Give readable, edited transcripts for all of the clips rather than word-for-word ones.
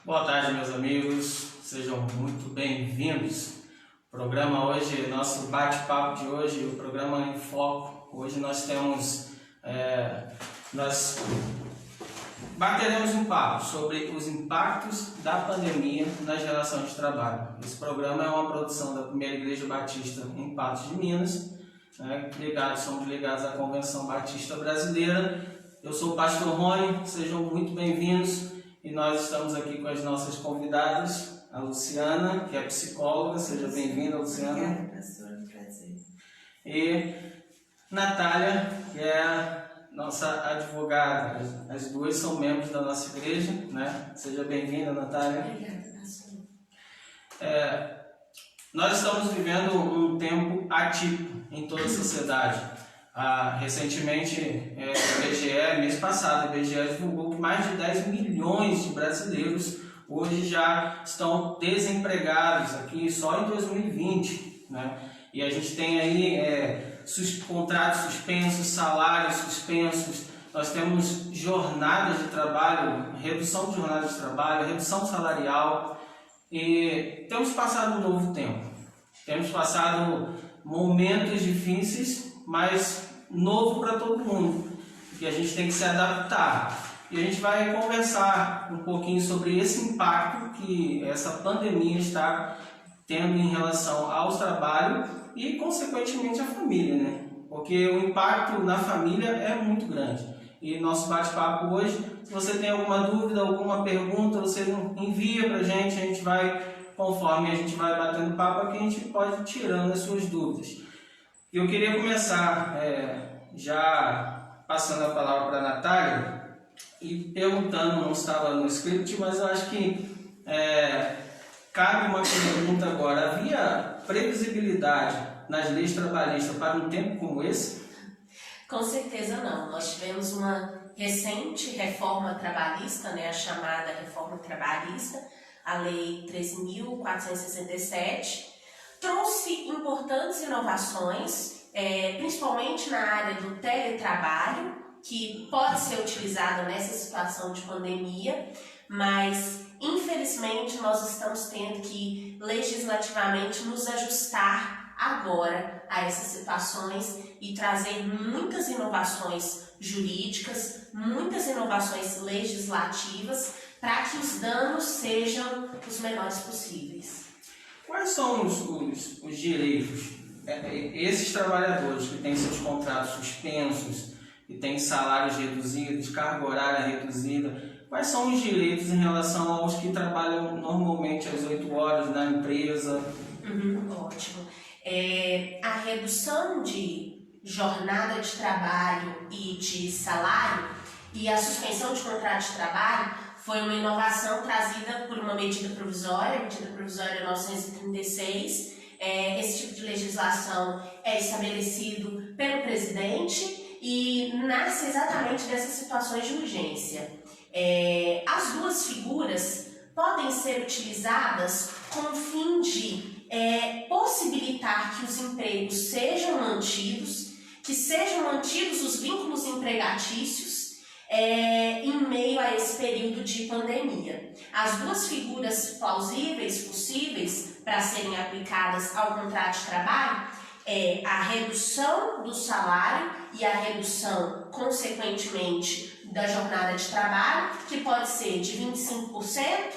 Boa tarde, meus amigos, sejam muito bem-vindos. O programa hoje, nosso bate-papo de hoje, o programa em foco. Hoje nós bateremos um papo sobre os impactos da pandemia nas relações de trabalho. Esse programa é uma produção da Primeira Igreja Batista em Patos de Minas, somos ligados à Convenção Batista Brasileira. Eu sou o pastor Rony, sejam muito bem-vindos. E nós estamos aqui com as nossas convidadas, a Luciana, que é psicóloga. Seja bem-vinda, Luciana. Obrigada, pastor, é um prazer. E Natália, que é a nossa advogada. As duas são membros da nossa igreja, né? Seja bem-vinda, Natália. Obrigada, pastor. Nós estamos vivendo um tempo atípico em toda a sociedade. Recentemente, o IBGE, mês passado, o IBGE divulgou que mais de 10 milhões de brasileiros hoje já estão desempregados aqui só em 2020, né? E a gente tem aí contratos suspensos, salários suspensos, nós temos jornadas de trabalho, redução de jornadas de trabalho, redução salarial, e temos passado um novo tempo. Temos passado momentos difíceis, mas novo para todo mundo, e a gente tem que se adaptar. E a gente vai conversar um pouquinho sobre esse impacto que essa pandemia está tendo em relação aos trabalhos e, consequentemente, à família, né? Porque o impacto na família é muito grande. E nosso bate-papo hoje, se você tem alguma dúvida, alguma pergunta, você envia para a gente vai, conforme a gente vai batendo papo aqui, a gente pode ir tirando as suas dúvidas. Eu queria começar já passando a palavra para a Natália e perguntando, não estava no script, mas eu acho que cabe uma pergunta agora. Havia previsibilidade nas leis trabalhistas para um tempo como esse? Com certeza não. Nós tivemos uma recente reforma trabalhista, a chamada reforma trabalhista, a Lei 13.467, trouxe importantes inovações, principalmente na área do teletrabalho, que pode ser utilizado nessa situação de pandemia, mas infelizmente nós estamos tendo que legislativamente nos ajustar agora a essas situações e trazer muitas inovações jurídicas, muitas inovações legislativas para que os danos sejam os menores possíveis. Quais são os direitos? Esses trabalhadores que têm seus contratos suspensos, que têm salários reduzidos, carga horária reduzida, quais são os direitos em relação aos que trabalham normalmente às 8 horas na empresa? Ótimo. A redução de jornada de trabalho e de salário e a suspensão de contrato de trabalho foi uma inovação trazida por uma medida provisória, a medida provisória 936. Esse tipo de legislação é estabelecido pelo presidente e nasce exatamente dessas situações de urgência. As duas figuras podem ser utilizadas com o fim de possibilitar que os empregos sejam mantidos, que sejam mantidos os vínculos empregatícios em meio a esse período de pandemia. As duas figuras plausíveis, possíveis para serem aplicadas ao contrato de trabalho é a redução do salário e a redução, consequentemente, da jornada de trabalho, que pode ser de 25%,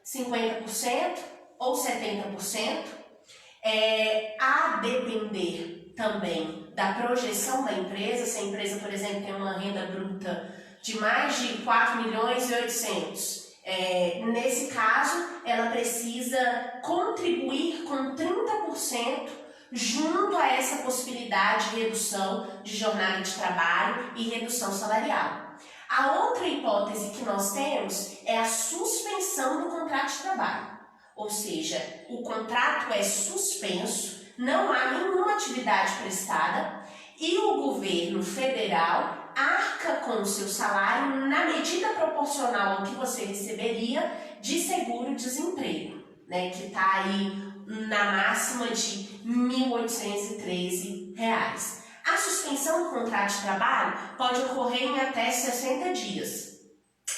50% ou 70%, a depender também da projeção da empresa. Se a empresa, por exemplo, tem uma renda bruta de mais de 4.800.000, nesse caso, ela precisa contribuir com 30% junto a essa possibilidade de redução de jornada de trabalho e redução salarial. A outra hipótese que nós temos é a suspensão do contrato de trabalho, ou seja, o contrato é suspenso, não há nenhuma atividade prestada e o governo federal arca com o seu salário na medida proporcional ao que você receberia de seguro-desemprego, que está aí na máxima de R$ 1.813. A suspensão do contrato de trabalho pode ocorrer em até 60 dias.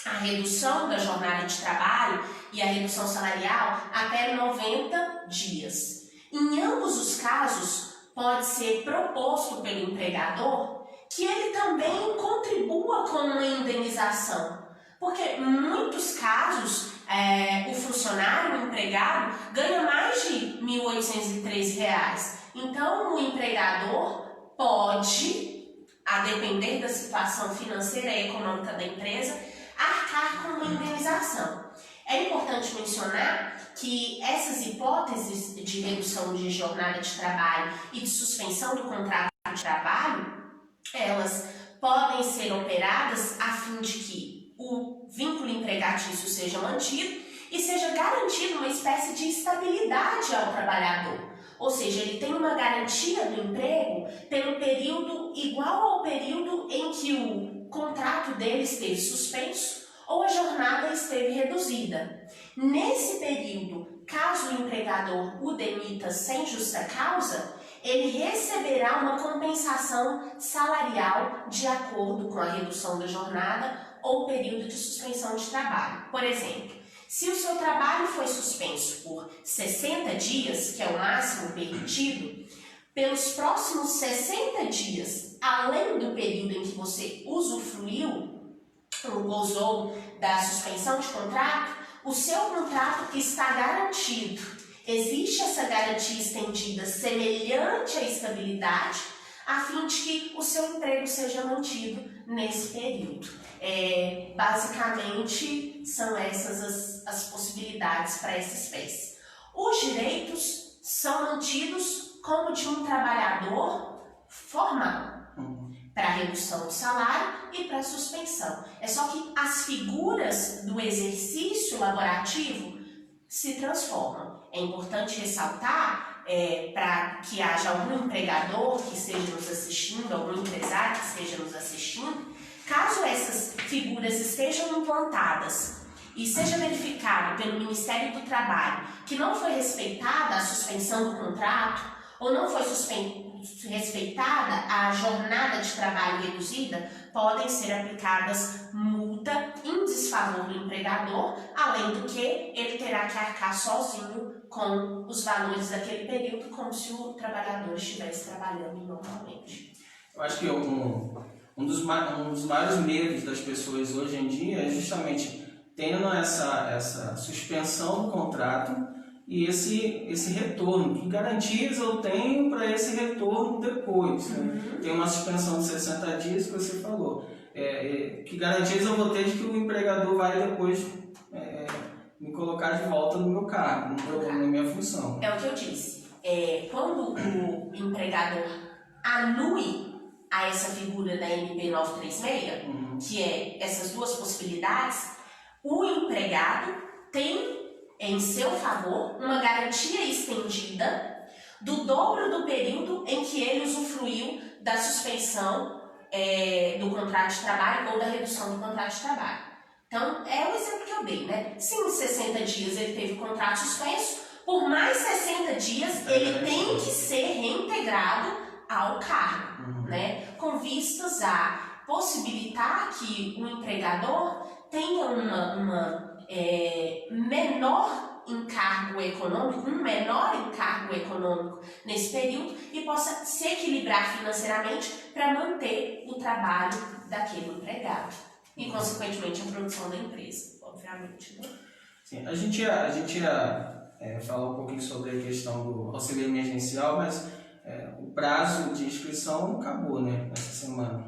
A redução da jornada de trabalho e a redução salarial até 90 dias. Em ambos os casos, pode ser proposto pelo empregador que ele também contribua com uma indenização, porque em muitos casos o funcionário, o empregado, ganha mais de R$ 1.813. Então, o empregador pode, a depender da situação financeira e econômica da empresa, arcar com uma indenização. É importante mencionar que essas hipóteses de redução de jornada de trabalho e de suspensão do contrato de trabalho, elas podem ser operadas a fim de que o vínculo empregatício seja mantido e seja garantido uma espécie de estabilidade ao trabalhador. Ou seja, ele tem uma garantia do emprego pelo período igual ao período em que o contrato dele esteve suspenso ou a jornada esteve reduzida. Nesse período, caso o empregador o demita sem justa causa, ele receberá uma compensação salarial de acordo com a redução da jornada ou período de suspensão de trabalho. Por exemplo, se o seu trabalho foi suspenso por 60 dias, que é o máximo permitido, pelos próximos 60 dias, além do período em que você usufruiu ou gozou da suspensão de contrato, o seu contrato está garantido. Existe essa garantia estendida semelhante à estabilidade, a fim de que o seu emprego seja mantido nesse período. Basicamente, são essas as possibilidades para essa espécie. Os direitos são mantidos como de um trabalhador formal, para redução de salário e para suspensão. É só que as figuras do exercício laborativo se transformam. É importante ressaltar, para que haja algum empregador que esteja nos assistindo, algum empresário que esteja nos assistindo, caso essas figuras estejam implantadas e seja verificado pelo Ministério do Trabalho que não foi respeitada a suspensão do contrato ou não foi respeitada a jornada de trabalho reduzida, podem ser aplicadas multa em desfavor do empregador, além do que ele terá que arcar sozinho com os valores daquele período, como se o trabalhador estivesse trabalhando normalmente. Eu acho que um dos maiores medos das pessoas hoje em dia é justamente tendo essa suspensão do contrato e esse retorno. Que garantias eu tenho para esse retorno depois? Né? Tem uma suspensão de 60 dias que você falou. Que garantias eu vou ter de que o empregador vai depois me colocar de volta no meu cargo, na minha função? É o que eu disse. Quando o empregador anui a essa figura da MP 936, que é essas duas possibilidades, o empregado tem em seu favor uma garantia estendida do dobro do período em que ele usufruiu da suspensão do contrato de trabalho ou da redução do contrato de trabalho. Então, é o exemplo que eu dei, né? Se em 60 dias ele teve o contrato suspenso, por mais 60 dias ele tem que ser reintegrado ao cargo, né? Com vistas a possibilitar que o empregador tenha um menor encargo econômico nesse período e possa se equilibrar financeiramente para manter o trabalho daquele empregado e, consequentemente, a produção da empresa, obviamente. Né? Sim, a gente ia falar um pouquinho sobre a questão do auxílio emergencial, mas o prazo de inscrição acabou, né, essa semana.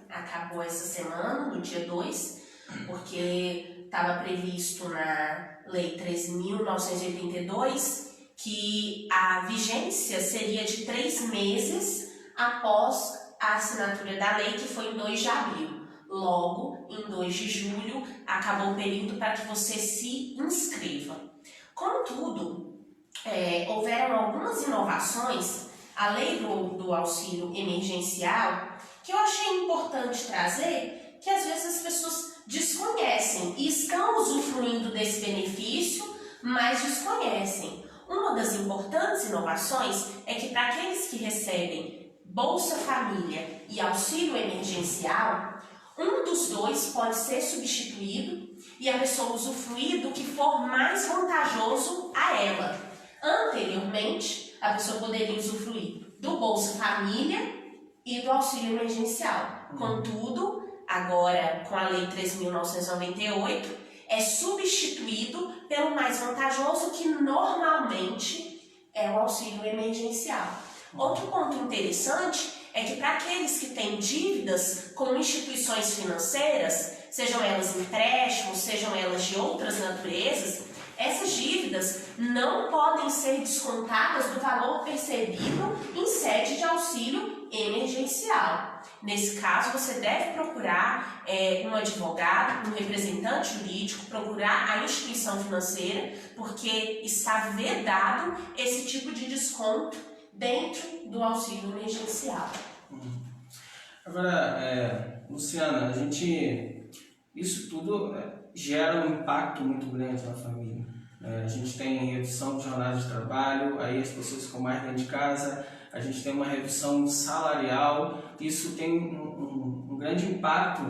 Acabou essa semana, no dia 2, porque estava previsto na Lei 13.982 que a vigência seria de 3 meses após a assinatura da lei, que foi em 2 de abril. Logo, em 2 de julho, acabou o período para que você se inscreva. Contudo, houveram algumas inovações, a lei do auxílio emergencial, que eu achei importante trazer, que às vezes as pessoas desconhecem e estão usufruindo desse benefício, mas desconhecem. Uma das importantes inovações é que para aqueles que recebem Bolsa Família e auxílio emergencial, Um dos dois pode ser substituído e a pessoa usufruir do que for mais vantajoso a ela. Anteriormente, a pessoa poderia usufruir do Bolsa Família e do auxílio emergencial. Contudo, agora com a Lei 3.998, é substituído pelo mais vantajoso, que normalmente é o auxílio emergencial. Outro ponto interessante é que para aqueles que têm dívidas com instituições financeiras, sejam elas empréstimos, sejam elas de outras naturezas, essas dívidas não podem ser descontadas do valor percebido em sede de auxílio emergencial. Nesse caso, você deve procurar um advogado, um representante jurídico, procurar a instituição financeira, porque está vedado esse tipo de desconto dentro do auxílio emergencial. Agora, Luciana, isso tudo gera um impacto muito grande na família. A gente tem redução de jornada de trabalho, aí as pessoas ficam mais dentro de casa, a gente tem uma redução salarial, isso tem um grande impacto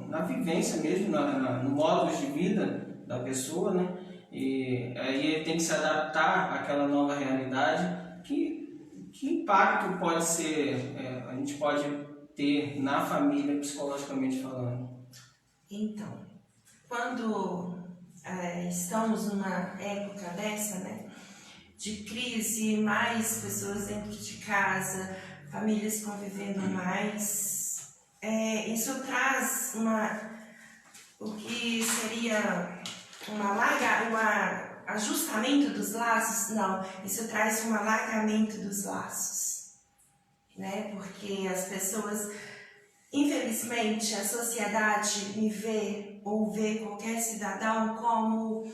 na vivência mesmo, no modo de vida da pessoa, né? E aí ele tem que se adaptar àquela nova realidade. Que impacto pode ser, a gente pode ter na família, psicologicamente falando? Então, quando estamos numa época dessa, né, de crise, mais pessoas dentro de casa, famílias convivendo mais, isso traz o que seria ajustamento dos laços? Não, isso traz um alargamento dos laços, né? Porque as pessoas, infelizmente, a sociedade me vê ou vê qualquer cidadão como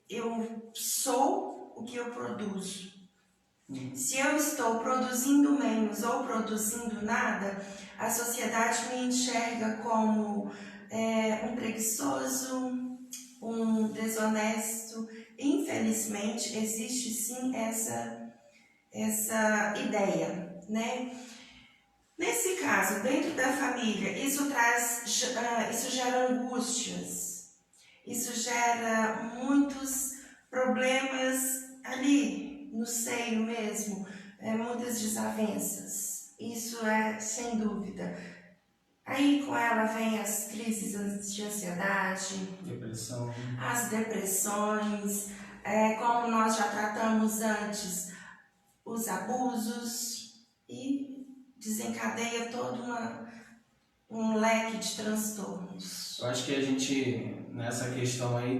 eu sou o que eu produzo. Se eu estou produzindo menos ou produzindo nada, a sociedade me enxerga como um preguiçoso, um desonesto. Infelizmente, existe sim essa ideia, né? Nesse caso, dentro da família, isso gera angústias, isso gera muitos problemas ali no seio mesmo, muitas desavenças. Isso é sem dúvida. Aí com ela vem as crises de ansiedade, Depressão. as depressões, como nós já tratamos antes, os abusos, e desencadeia todo um leque de transtornos. Eu acho que a gente, nessa questão aí,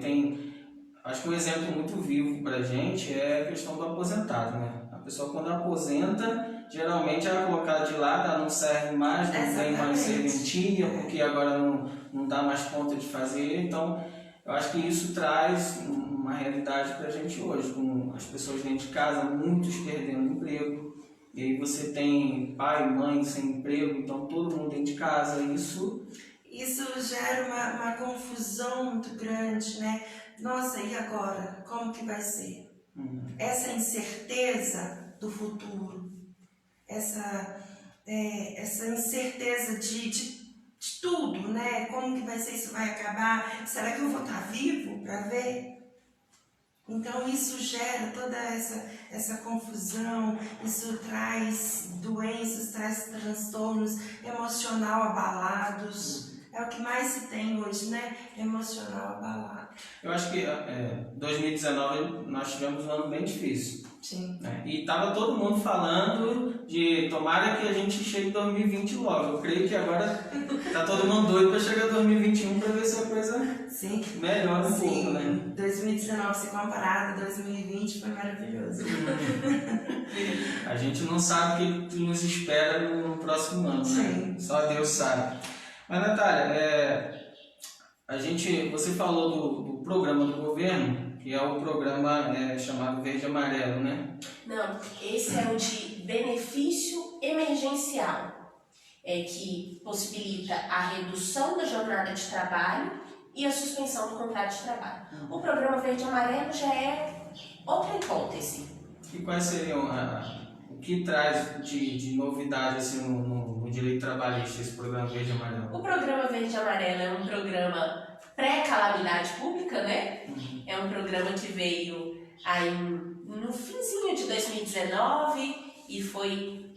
acho que um exemplo muito vivo pra gente é a questão do aposentado, né? A pessoa, quando aposenta, geralmente ela é colocada de lado, ela não serve mais, não tem mais serventia, porque agora não dá mais conta de fazer. Então, eu acho que isso traz uma realidade pra gente hoje, com as pessoas dentro de casa, muitos perdendo emprego. E aí você tem pai, mãe sem emprego, então todo mundo dentro de casa. Isso gera uma confusão muito grande, né? Nossa, e agora? Como que vai ser? Essa incerteza do futuro, essa incerteza de tudo, né? Como que vai ser? Isso vai acabar? Será que eu vou estar vivo para ver? Então isso gera toda essa confusão, isso traz doenças, traz transtornos emocional abalados. É o que mais se tem hoje, né? Emocional abalado. Eu acho que 2019 nós tivemos um ano bem difícil. Sim. Né? E estava todo mundo falando de tomara que a gente chegue em 2020 logo. Eu creio que agora está todo mundo doido para chegar em 2021 para ver se a coisa melhora um pouco, né? 2019, se comparado a 2020, foi maravilhoso. A gente não sabe o que nos espera no próximo ano, né? Só Deus sabe. Mas, Natália, você falou do programa do governo, que é o programa chamado Verde e Amarelo, né? Não, esse é o de benefício emergencial, que possibilita a redução da jornada de trabalho e a suspensão do contrato de trabalho. O programa Verde e Amarelo já é outra hipótese. E quais seriam O que traz de novidade assim, no direito trabalhista esse programa Verde e Amarelo? O programa Verde e Amarelo é um programa pré-calamidade pública, né? É um programa que veio aí no finzinho de 2019 e foi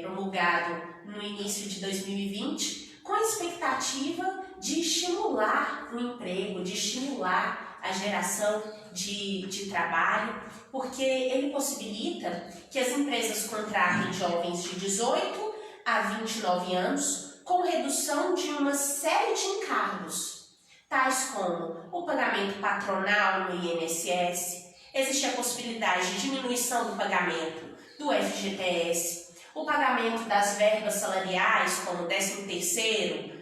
promulgado no início de 2020 com a expectativa de estimular o emprego, de estimular a geração de trabalho, porque ele possibilita que as empresas contratem jovens de 18 a 29 anos com redução de uma série de encargos, tais como o pagamento patronal no INSS, existe a possibilidade de diminuição do pagamento do FGTS, o pagamento das verbas salariais, como 13º,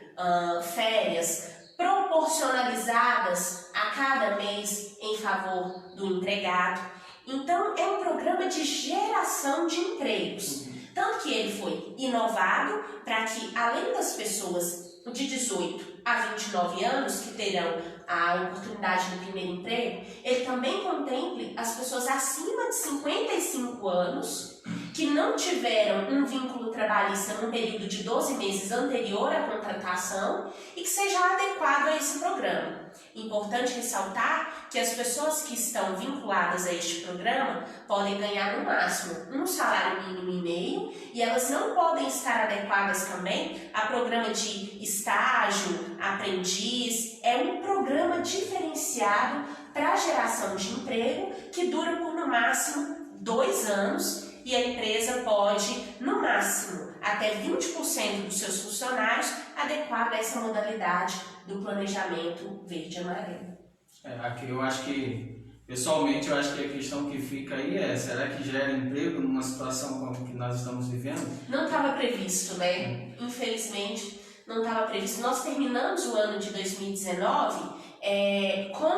férias, proporcionalizadas a cada mês em favor do empregado. Então, é um programa de geração de empregos. Tanto que ele foi inovado para que, além das pessoas de 18 a 29 anos que terão a oportunidade do primeiro emprego, ele também contemple as pessoas acima de 55 anos que não tiveram um vínculo trabalhista num período de 12 meses anterior à contratação e que seja adequado a esse programa. Importante ressaltar que as pessoas que estão vinculadas a este programa podem ganhar no máximo um salário mínimo e meio e elas não podem estar adequadas também a programa de estágio, aprendiz. É um programa diferenciado para a geração de emprego que dura por no máximo 2 anos e a empresa pode, no máximo, até 20% dos seus funcionários adequar a essa modalidade do planejamento verde e amarelo. Aqui eu acho que, pessoalmente, eu acho que a questão que fica aí é, será que gera emprego numa situação como que nós estamos vivendo? Não estava previsto, né? Infelizmente, não estava previsto. Nós terminamos o ano de 2019 com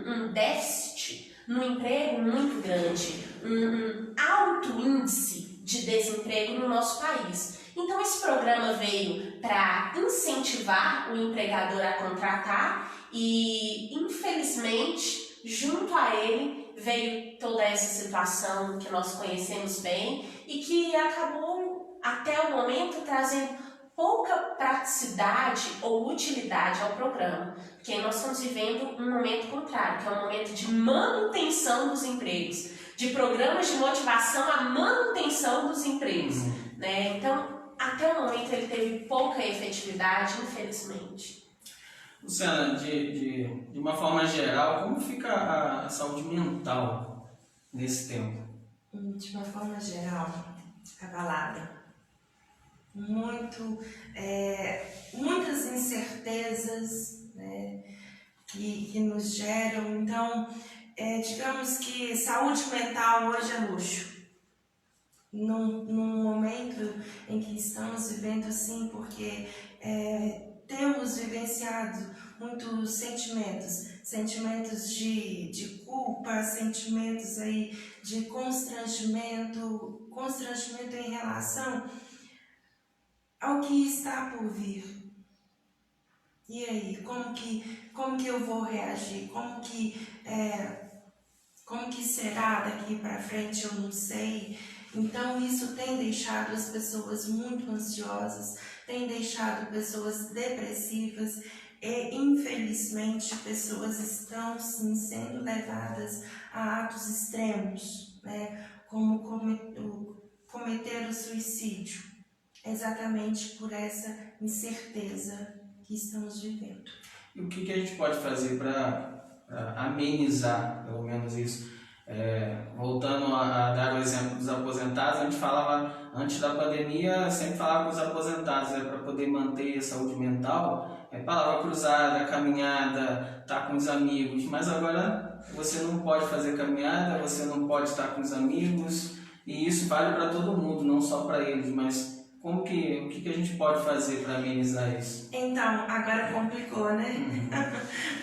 um déficit no emprego muito grande, um alto índice de desemprego no nosso país. Então, esse programa veio para incentivar o empregador a contratar e, infelizmente, junto a ele veio toda essa situação que nós conhecemos bem e que acabou, até o momento, trazendo pouca praticidade ou utilidade ao programa, porque nós estamos vivendo um momento contrário, que é um momento de manutenção dos empregos, de programas de motivação à manutenção dos empregos, né? Então, até o momento ele teve pouca efetividade, infelizmente. Luciana, de uma forma geral, como fica a saúde mental nesse tempo? De uma forma geral, abalada. Muitas incertezas, né, que nos geram. Então, digamos que saúde mental hoje é luxo. Num momento em que estamos vivendo assim, porque temos vivenciado muitos sentimentos de culpa, sentimentos aí de constrangimento em relação ao que está por vir. E aí, como que eu vou reagir? Como que será daqui para frente? Eu não sei. Então, isso tem deixado as pessoas muito ansiosas, tem deixado pessoas depressivas e, infelizmente, pessoas estão sim, sendo levadas a atos extremos, né? Como cometer o suicídio, exatamente por essa incerteza que estamos vivendo. E o que a gente pode fazer para amenizar, pelo menos isso? Voltando a dar o exemplo dos aposentados, a gente falava, antes da pandemia, sempre falava com os aposentados, para poder manter a saúde mental, palavra cruzada, caminhada, estar com os amigos, mas agora você não pode fazer caminhada, você não pode estar com os amigos, e isso vale para todo mundo, não só para eles, mas o que a gente pode fazer para amenizar isso? Então, agora complicou, né?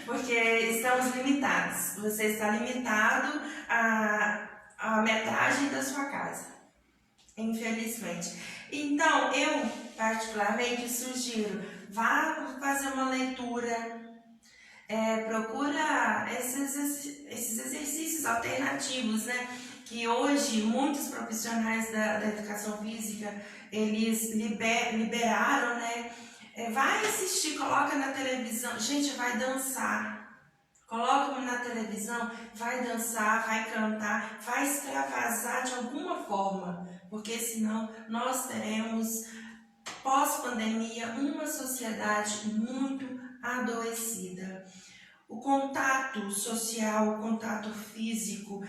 Porque estamos limitados. Você está limitado a metade da sua casa, infelizmente. Então, eu particularmente sugiro, vá fazer uma leitura, procura esses exercícios alternativos, né? que hoje muitos profissionais da educação física, eles liberaram, né? Vai assistir, coloca na televisão, gente, vai dançar. Coloca na televisão, vai dançar, vai cantar, vai extravasar de alguma forma, porque senão nós teremos, pós-pandemia, uma sociedade muito adoecida. O contato social, o contato físico,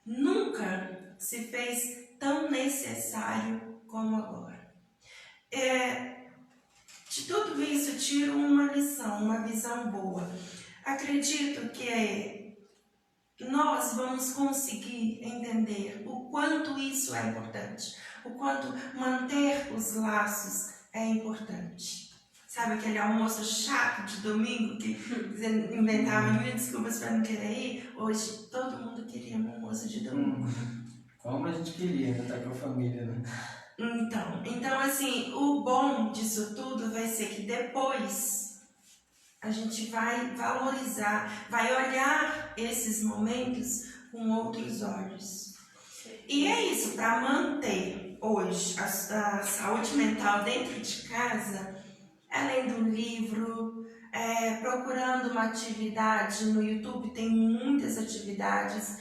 nunca se fez tão necessário como agora. De tudo isso, tiro uma lição, uma visão boa. Acredito que nós vamos conseguir entender o quanto isso é importante, o quanto manter os laços é importante. Sabe aquele almoço chato de domingo que você inventava mil desculpas para não querer ir? Hoje todo mundo queria um almoço de domingo. Como a gente queria, né? Estar com a família, né? Então assim, o bom disso tudo vai ser que depois a gente vai valorizar, vai olhar esses momentos com outros olhos. E é isso, para manter hoje a saúde mental dentro de casa, além do livro, procurando uma atividade no YouTube, tem muitas atividades,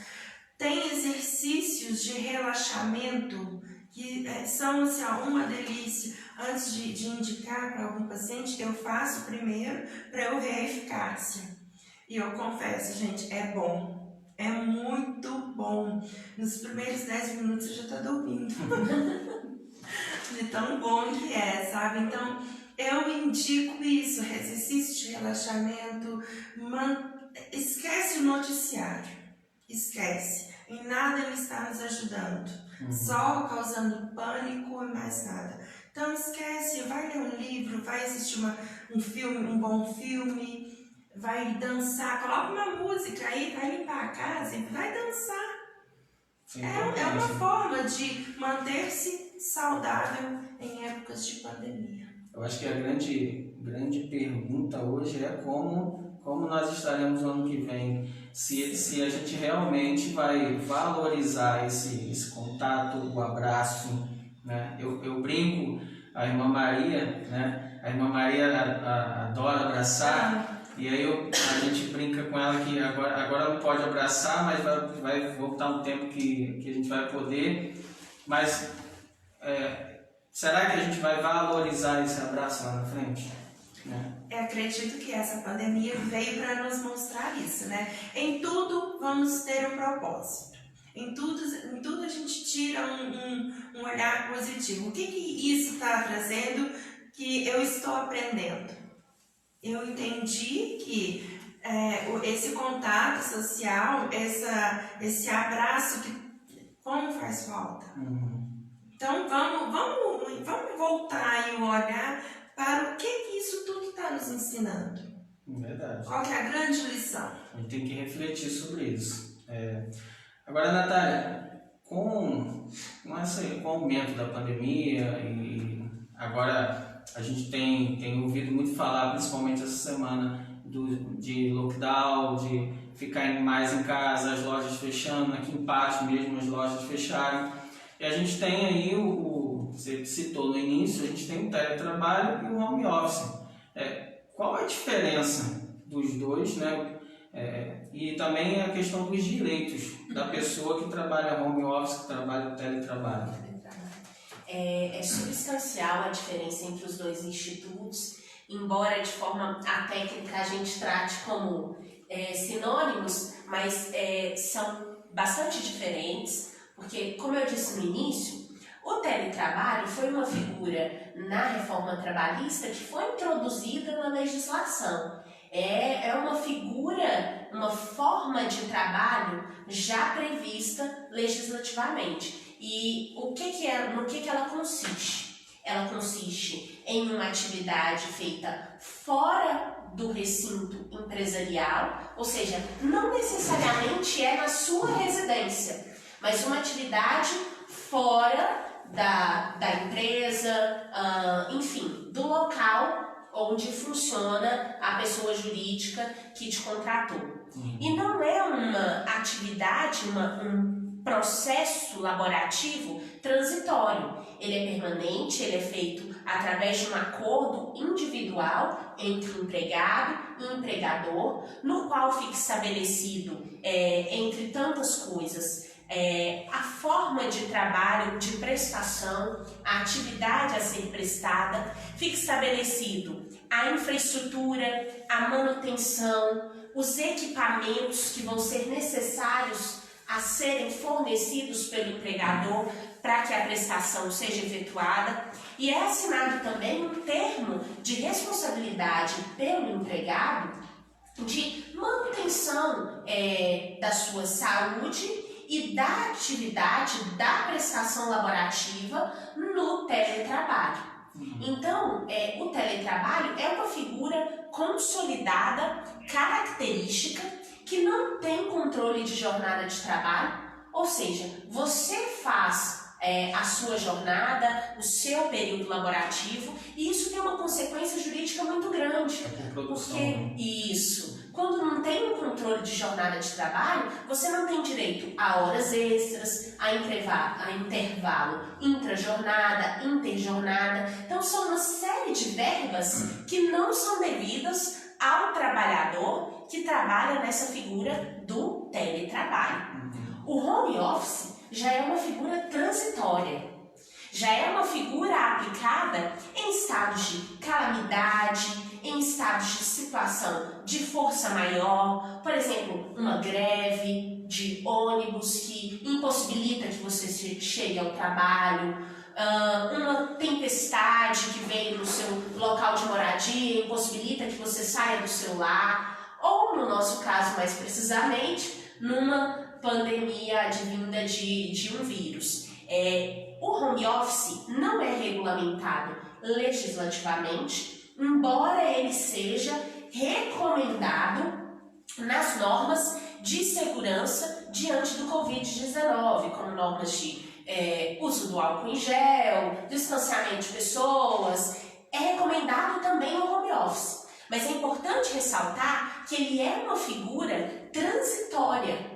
tem exercícios de relaxamento que são assim, uma delícia. Antes de indicar para algum paciente, eu faço primeiro para eu ver a eficácia. E eu confesso, gente, é bom. É muito bom. Nos primeiros 10 minutos eu já estou dormindo. De tão bom que é, sabe? Então, eu indico isso, exercício de relaxamento. Esquece o noticiário. Esquece. Em nada ele está nos ajudando. Só causando pânico e mais nada. Então esquece, vai ler um livro, vai assistir um filme, um bom filme, vai dançar, coloca uma música aí, vai limpar a casa e vai dançar. É uma forma de manter-se saudável em épocas de pandemia. Eu acho que a grande pergunta hoje é como nós estaremos no ano que vem. Se a gente realmente vai valorizar esse contato, o abraço, né? Eu brinco, a irmã Maria, né? A irmã Maria adora abraçar, e aí a gente brinca com ela que agora não pode abraçar, mas vai voltar um tempo que a gente vai poder. Mas será que a gente vai valorizar esse abraço lá na frente? Eu acredito que essa pandemia veio para nos mostrar isso, né? Em tudo vamos ter um propósito. Em tudo a gente tira um olhar positivo. O que isso está trazendo que eu estou aprendendo? Eu entendi que esse contato social, esse abraço, como faz falta. Então vamos voltar e olhar para o que isso tudo está nos ensinando. Verdade. Qual que é a grande lição? A gente tem que refletir sobre isso. Agora, Natália, com o aumento da pandemia e agora a gente tem ouvido muito falar, principalmente essa semana, de lockdown, de ficar mais em casa, as lojas fechando, aqui em Patos mesmo as lojas fecharam. E a gente tem aí você citou no início, a gente tem o teletrabalho e o home office. Qual a diferença dos dois, né? E também a questão dos direitos da pessoa que trabalha home office, que trabalha teletrabalho. É substancial a diferença entre os dois institutos, embora de forma técnica a gente trate como sinônimos, mas são bastante diferentes, porque, como eu disse no início, o teletrabalho foi uma figura na reforma trabalhista que foi introduzida na legislação. É uma figura, uma forma de trabalho já prevista legislativamente. E no que ela consiste? Ela consiste em uma atividade feita fora do recinto empresarial, ou seja, não necessariamente é na sua residência, mas uma atividade fora da empresa, enfim, do local onde funciona a pessoa jurídica que te contratou. E não é uma atividade, processo laborativo transitório. Ele é permanente, ele é feito através de um acordo individual entre empregado e empregador, no qual fica estabelecido, entre tantas coisas, a forma de trabalho, de prestação, a atividade a ser prestada, fica estabelecido a infraestrutura, a manutenção, os equipamentos que vão ser necessários a serem fornecidos pelo empregador para que a prestação seja efetuada, e é assinado também um termo de responsabilidade pelo empregado de manutenção da sua saúde e da atividade da prestação laborativa no teletrabalho. Então, o teletrabalho é uma figura consolidada, característica, que não tem controle de jornada de trabalho, ou seja, você faz a sua jornada, o seu período laborativo, e isso tem uma consequência jurídica muito grande. Porque quando não tem um controle de jornada de trabalho, você não tem direito a horas extras, a intervalo intrajornada, interjornada. Então são uma série de verbas que não são devidas ao trabalhador que trabalha nessa figura do teletrabalho. O home office já é uma figura transitória, já é uma figura aplicada em estados de calamidade, em estados de situação de força maior, por exemplo, uma greve de ônibus que impossibilita que você chegue ao trabalho, uma tempestade que veio no seu local de moradia, impossibilita que você saia do seu lar, ou no nosso caso mais precisamente, numa pandemia advinda de um vírus. O home office não é regulamentado legislativamente, embora ele seja recomendado nas normas de segurança diante do Covid-19, como normas de uso do álcool em gel, distanciamento de pessoas. É recomendado também o home office, mas é importante ressaltar que ele é uma figura transitória.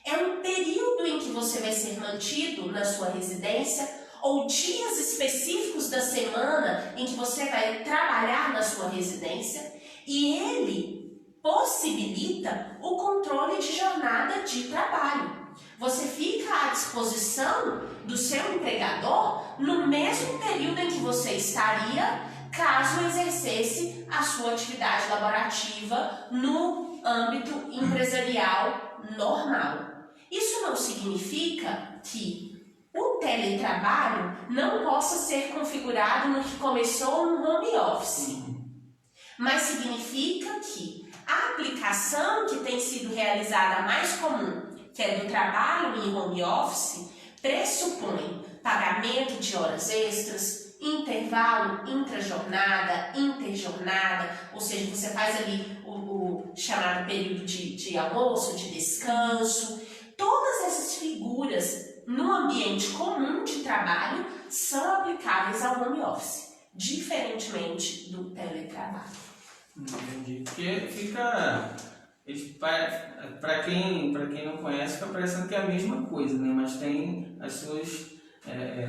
É um período em que você vai ser mantido na sua residência ou dias específicos da semana em que você vai trabalhar na sua residência, e ele possibilita o controle de jornada de trabalho. Você fica à disposição do seu empregador no mesmo período em que você estaria caso exercesse a sua atividade laborativa no âmbito empresarial normal. Isso não significa que o teletrabalho não possa ser configurado no que começou no home office, mas significa que a aplicação que tem sido realizada mais comum, que é do trabalho em home office, pressupõe pagamento de horas extras, intervalo intrajornada, interjornada, ou seja, você faz ali o chamado período de almoço, de descanso. Todas essas figuras no ambiente comum de trabalho são aplicáveis ao home office, diferentemente do teletrabalho. Entendi. Porque fica... Para quem não conhece, fica parecendo que é a mesma coisa, né? Mas tem as suas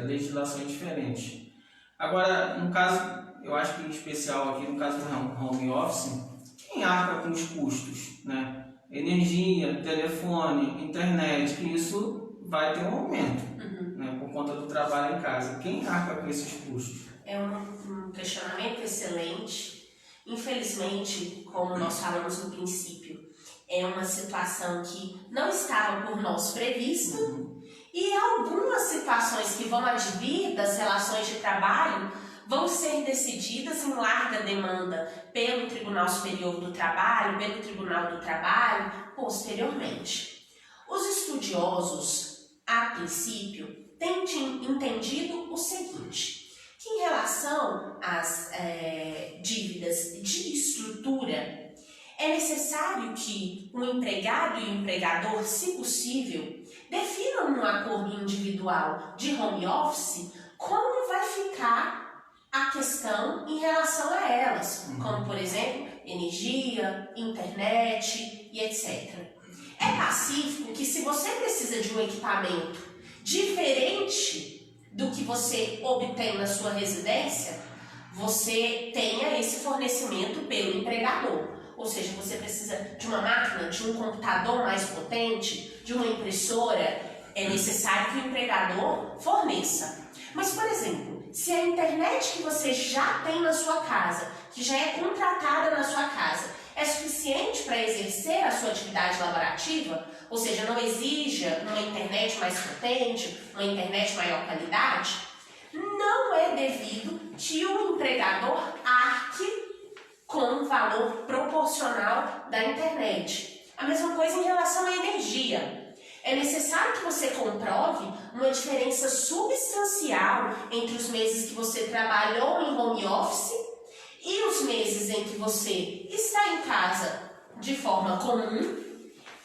legislações diferentes. Agora, no caso, eu acho que em especial aqui, no caso do home office, quem arca com os custos, né? Energia, telefone, internet, que isso vai ter um aumento, né, por conta do trabalho em casa. Quem arca com esses custos? É um questionamento excelente. Infelizmente, como nós falamos no princípio, é uma situação que não estava por nós prevista, e algumas situações que vão advir das relações de trabalho vão ser decididas em larga demanda pelo Tribunal Superior do Trabalho, pelo Tribunal do Trabalho, posteriormente. Os estudiosos, a princípio, têm entendido o seguinte, que em relação às dívidas de estrutura, é necessário que o empregado e o empregador, se possível, definam um acordo individual de home office como vai ficar a questão em relação a elas, como, por exemplo, energia, internet e etc. É pacífico que se você precisa de um equipamento diferente do que você obtém na sua residência, você tenha esse fornecimento pelo empregador. Ou seja, você precisa de uma máquina, de um computador mais potente, de uma impressora, é necessário que o empregador forneça. Mas, por exemplo, se a internet que você já tem na sua casa, que já é contratada na sua casa, é suficiente para exercer a sua atividade laborativa, ou seja, não exija uma internet mais potente, uma internet maior qualidade, não é devido que o empregador arque com o valor proporcional da internet. A mesma coisa em relação à energia. É necessário que você comprove uma diferença substancial entre os meses que você trabalhou em home office e os meses em que você está em casa de forma comum,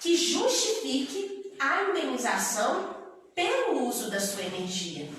que justifique a indenização pelo uso da sua energia,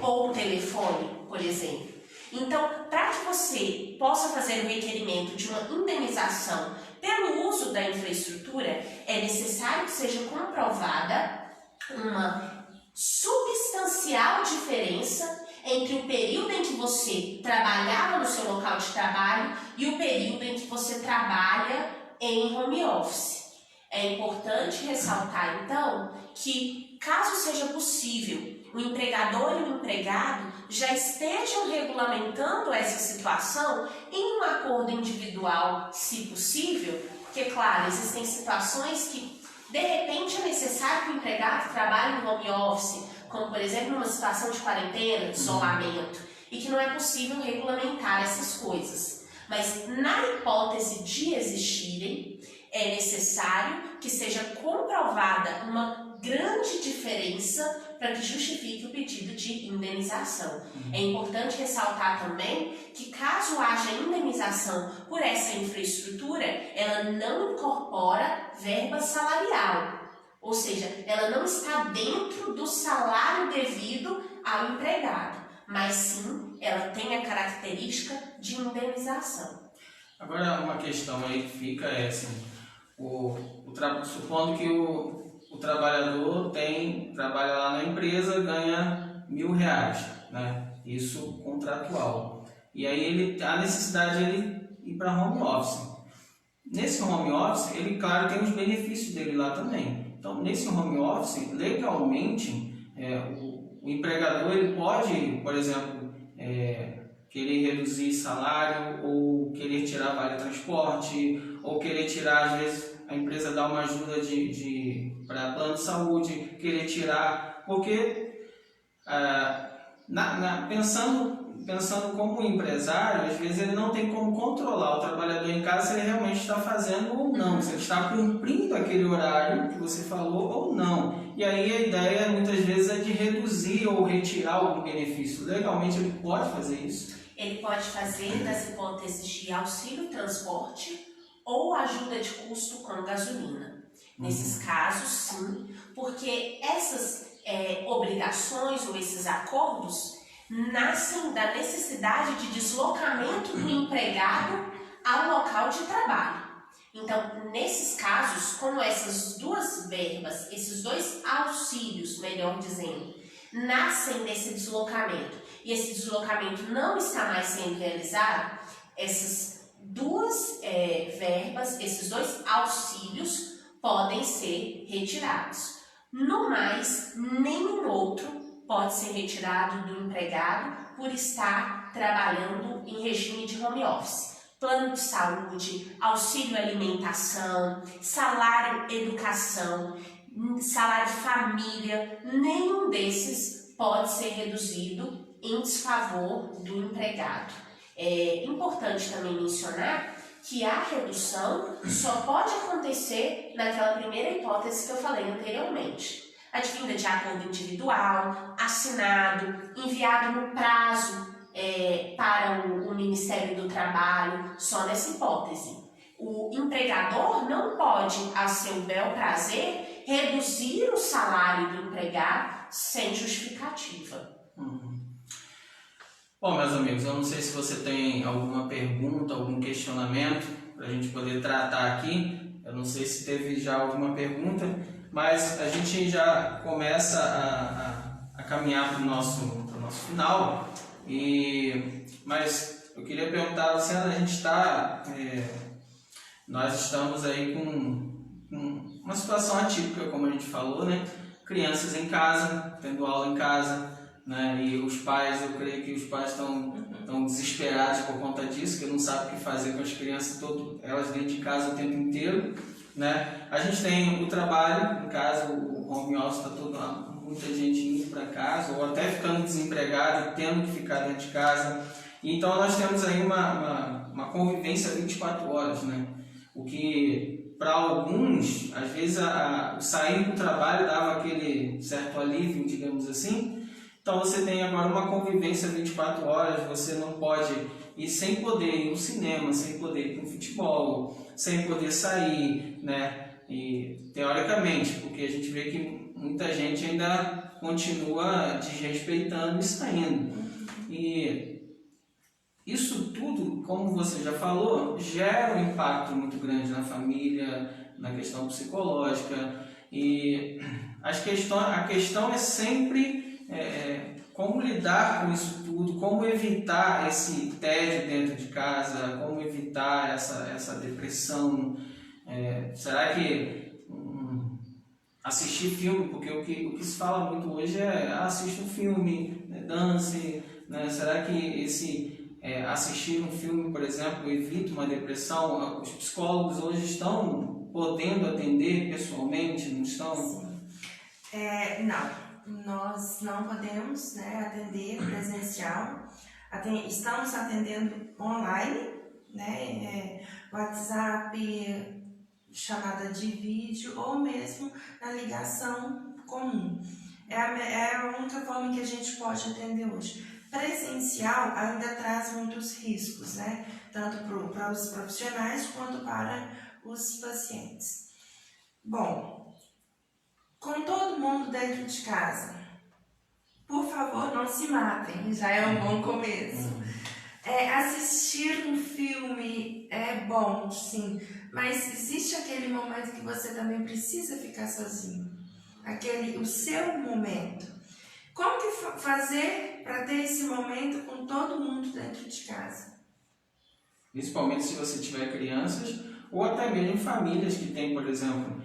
ou telefone, por exemplo. Então, para que você possa fazer o requerimento de uma indenização pelo uso da infraestrutura, é necessário que seja comprovada uma substancial diferença entre o período em que você trabalhava no seu local de trabalho e o período em que você trabalha em home office. É importante ressaltar, então, que caso seja possível, o empregador e o empregado já estejam regulamentando essa situação em um acordo individual, se possível, porque, claro, existem situações que, de repente, é necessário que o empregado trabalhe no home office, como, por exemplo, numa situação de quarentena, de isolamento, e que não é possível regulamentar essas coisas. Mas, na hipótese de existirem, é necessário que seja comprovada uma grande diferença para que justifique o pedido de indenização. É importante ressaltar também que, caso haja indenização por essa infraestrutura, ela não incorpora verba salarial. Ou seja, ela não está dentro do salário devido ao empregado, mas sim, ela tem a característica de indenização. Agora, uma questão aí que fica é assim, supondo que o trabalhador trabalha lá na empresa, ganha R$1.000, né? Isso contratual. E aí a necessidade de ele ir para home office. Nesse home office, ele, claro, tem os benefícios dele lá também. Então, nesse home office, legalmente, o empregador ele pode, por exemplo, querer reduzir salário, ou querer tirar vale transporte, ou querer tirar, às vezes, a empresa dá uma ajuda para plano de saúde, querer tirar, porque pensando como empresário, às vezes ele não tem como controlar o trabalhador em casa se ele realmente está fazendo ou não, se ele está cumprindo aquele horário que você falou ou não. E aí a ideia muitas vezes é de reduzir ou retirar algum benefício. Legalmente ele pode fazer isso? Ele pode fazer das hipóteses de auxílio transporte ou ajuda de custo com gasolina. Nesses casos, sim, porque essas obrigações ou esses acordos nascem da necessidade de deslocamento do empregado ao local de trabalho. Então, nesses casos, como essas duas verbas, esses dois auxílios, melhor dizendo, nascem desse deslocamento e esse deslocamento não está mais sendo realizado, essas duas verbas, esses dois auxílios podem ser retirados. No mais, nenhum outro pode ser retirado do empregado por estar trabalhando em regime de home office. Plano de saúde, auxílio alimentação, salário educação, salário família, nenhum desses pode ser reduzido em desfavor do empregado. É importante também mencionar que a redução só pode acontecer naquela primeira hipótese que eu falei anteriormente. Advinda de acordo individual, assinado, enviado no prazo para o Ministério do Trabalho, só nessa hipótese. O empregador não pode, a seu bel prazer, reduzir o salário do empregado sem justificativa. Bom, meus amigos, eu não sei se você tem alguma pergunta, algum questionamento para a gente poder tratar aqui. Eu não sei se teve já alguma pergunta, mas a gente já começa a caminhar para o nosso final. Mas eu queria perguntar a Luciana, nós estamos aí com uma situação atípica, como a gente falou, né? Crianças em casa, tendo aula em casa, né? E os pais, eu creio que os pais estão desesperados por conta disso, que não sabem o que fazer com as crianças, elas dentro de casa o tempo inteiro, né? A gente tem o trabalho em casa, o home office, muita gente indo para casa, ou até ficando desempregado e tendo que ficar dentro de casa. Então nós temos aí uma convivência 24 horas, né? O que para alguns, às vezes o sair do trabalho dava aquele certo alívio, digamos assim. Então você tem agora uma convivência 24 horas, você não pode ir sem poder ir ao cinema, sem poder ir para o futebol, sem poder sair, né? E teoricamente, porque a gente vê que muita gente ainda continua desrespeitando e saindo. E isso tudo, como você já falou, gera um impacto muito grande na família, na questão psicológica. E a questão é sempre como lidar com isso tudo, como evitar esse tédio dentro de casa, como evitar essa depressão. Será que assistir filme, porque o que se fala muito hoje é assista um filme, né, dance, né? Será que assistir um filme, por exemplo, evita uma depressão? Os psicólogos hoje estão podendo atender pessoalmente, não estão? Sim. Não, nós não podemos, né, atender presencial, estamos atendendo online, né, WhatsApp, chamada de vídeo ou mesmo na ligação comum. É a única forma que a gente pode atender hoje. Presencial ainda traz muitos riscos, né? Tanto para os profissionais quanto para os pacientes. Bom, com todo mundo dentro de casa, por favor, não se matem, já é um bom começo. Assistir um filme é bom, sim, mas existe aquele momento que você também precisa ficar sozinho, o seu momento. Como que fazer para ter esse momento com todo mundo dentro de casa? Principalmente se você tiver crianças, ou até mesmo famílias que têm, por exemplo,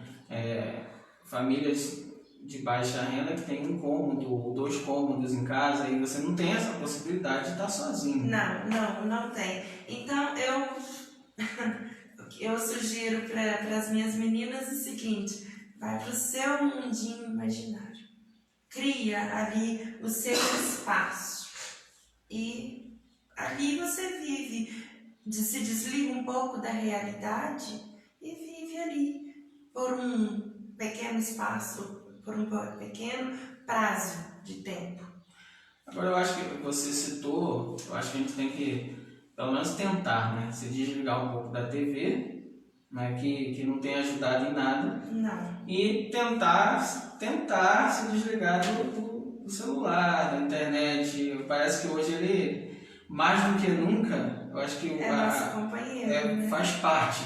famílias de baixa renda que tem um cômodo ou 2 cômodos em casa, e você não tem essa possibilidade de estar sozinho. Não tem. Então eu sugiro para as minhas meninas o seguinte: vai para o seu mundinho imaginário, cria ali o seu espaço e ali você vive, se desliga um pouco da realidade e vive ali por um pequeno espaço, por um pequeno prazo de tempo. Agora, eu acho que você citou, eu acho que a gente tem que, pelo menos, tentar, né? Se desligar um pouco da TV, né? Que não tem ajudado em nada. Não. E tentar se desligar do celular, da internet. Parece que hoje ele, mais do que nunca, eu acho que nosso companheiro, né? faz parte.